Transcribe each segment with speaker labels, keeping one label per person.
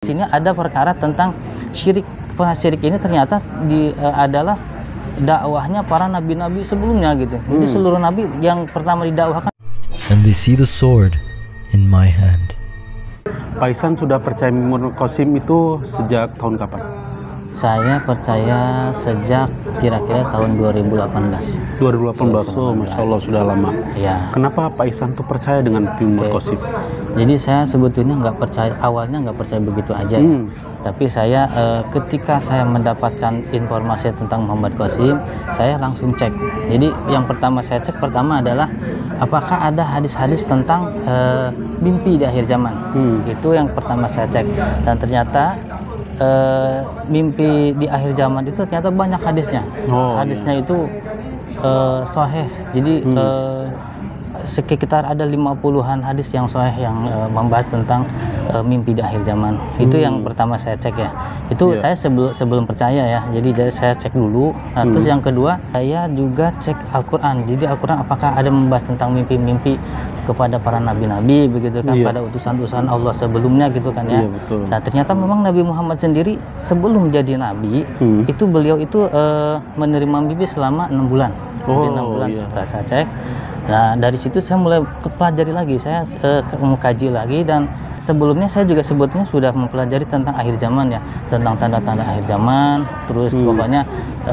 Speaker 1: Di sini ada perkara tentang syirik. Syirik ini ternyata adalah dakwahnya para nabi-nabi sebelumnya gitu. Jadi seluruh nabi yang pertama didakwahkan.
Speaker 2: And they see the sword in my hand.
Speaker 3: Pak Ihsan sudah percaya Mimur Qasim itu sejak tahun kapan?
Speaker 1: Saya percaya sejak kira-kira tahun 2018.
Speaker 3: 2018, oh Masya Allah sudah lama.
Speaker 1: Ya.
Speaker 3: Kenapa Pak Ihsan tuh percaya dengan Mimur Qasim?
Speaker 1: Jadi saya sebetulnya nggak percaya, awalnya nggak percaya begitu aja. Ya. Tapi saya ketika saya mendapatkan informasi tentang Muhammad Qasim, saya langsung cek. Jadi yang pertama saya cek adalah apakah ada hadis-hadis tentang mimpi di akhir zaman. Itu yang pertama saya cek. Dan ternyata mimpi di akhir zaman itu ternyata banyak hadisnya. Hadisnya itu sahih. Jadi sekitar ada 50-an hadis yang sahih yang membahas tentang mimpi di akhir zaman. Itu yang pertama saya cek ya. Itu saya sebelum percaya ya. Jadi saya cek dulu. Nah, terus yang kedua saya juga cek Al-Quran. Jadi Al-Quran apakah ada membahas tentang mimpi-mimpi kepada para nabi-nabi begitu kan, pada utusan-utusan Allah sebelumnya gitu kan ya. Nah ternyata memang Nabi Muhammad sendiri sebelum jadi nabi itu beliau itu menerima mimpi selama 6 bulan. Jadi 6 bulan setelah saya cek. Nah dari situ saya mulai pelajari lagi, saya mengkaji lagi, dan sebelumnya saya juga sebetulnya sudah mempelajari tentang akhir zaman ya, tentang tanda-tanda akhir zaman, terus pokoknya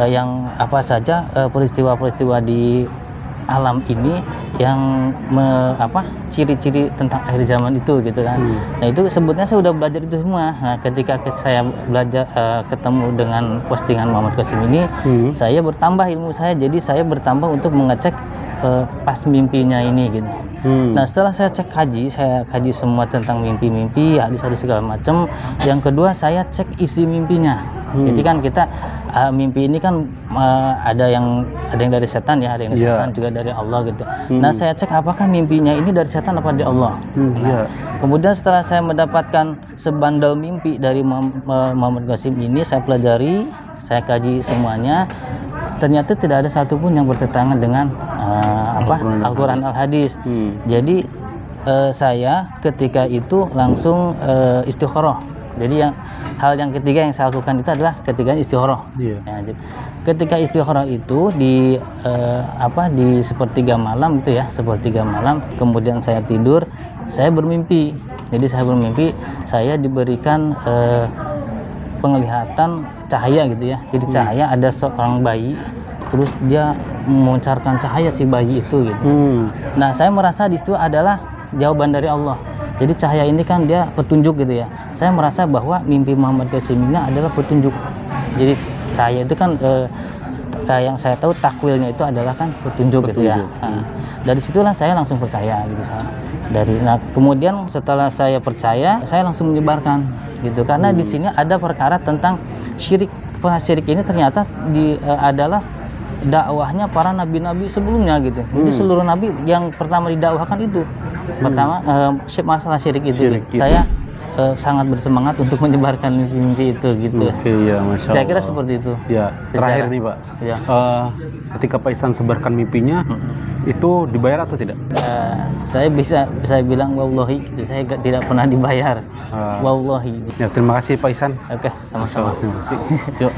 Speaker 1: yang apa saja peristiwa-peristiwa di alam ini yang ciri-ciri tentang akhir zaman itu gitu kan. Nah itu sebetulnya saya udah belajar itu semua. Nah ketika saya belajar ketemu dengan postingan Muhammad Qasim ini, saya bertambah ilmu saya, jadi saya bertambah untuk mengecek pas mimpinya ini gitu. Nah setelah saya kaji semua tentang mimpi-mimpi, hadis-hadis segala macam. Yang kedua saya cek isi mimpinya. Jadi kan kita mimpi ini kan ada yang dari setan ya, ada yang dari setan juga dari Allah gitu. Nah saya cek apakah mimpinya ini dari setan apa dari Allah. Kemudian setelah saya mendapatkan sebandel mimpi dari Muhammad Qasim ini, saya pelajari, saya kaji semuanya. Ternyata tidak ada satupun yang bertentangan dengan Al-Quran Al-Hadis. Jadi saya ketika itu langsung istikharah. Jadi hal yang ketiga yang saya lakukan itu adalah ketika istikharah. Ya, ketika istikharah itu di sepertiga malam itu ya, sepertiga malam. Kemudian saya tidur, saya bermimpi. Jadi saya bermimpi, saya diberikan penglihatan cahaya gitu ya. Jadi cahaya, ada seorang bayi, terus dia memancarkan cahaya si bayi itu gitu. Nah saya merasa di situ adalah jawaban dari Allah. Jadi cahaya ini kan dia petunjuk gitu ya. Saya merasa bahwa mimpi Muhammad Qasim ini adalah petunjuk. Jadi cahaya itu kan kayak yang saya tahu takwilnya itu adalah kan petunjuk gitu ya. Nah, dari situlah saya langsung percaya gitu. Nah kemudian setelah saya percaya, saya langsung menyebarkan gitu. Karena di sini ada perkara tentang syirik. Syirik ini ternyata adalah dakwahnya para nabi-nabi sebelumnya gitu. Jadi seluruh nabi yang pertama didakwahkan itu pertama masalah syirik itu. Saya sangat bersemangat untuk menyebarkan mimpi itu gitu.
Speaker 3: Ya, Masya Allah.
Speaker 1: Kira-kira seperti itu.
Speaker 3: Ya, terakhir nih Pak. Ya. Ketika Pak Ihsan sebarkan mimpinya, itu dibayar atau tidak?
Speaker 1: Saya bisa bilang wallahi gitu. Saya tidak pernah dibayar. Wallahi.
Speaker 3: Ya, terima kasih Pak Ihsan.
Speaker 1: Oke, sama-sama.
Speaker 3: Terima kasih. Yuk.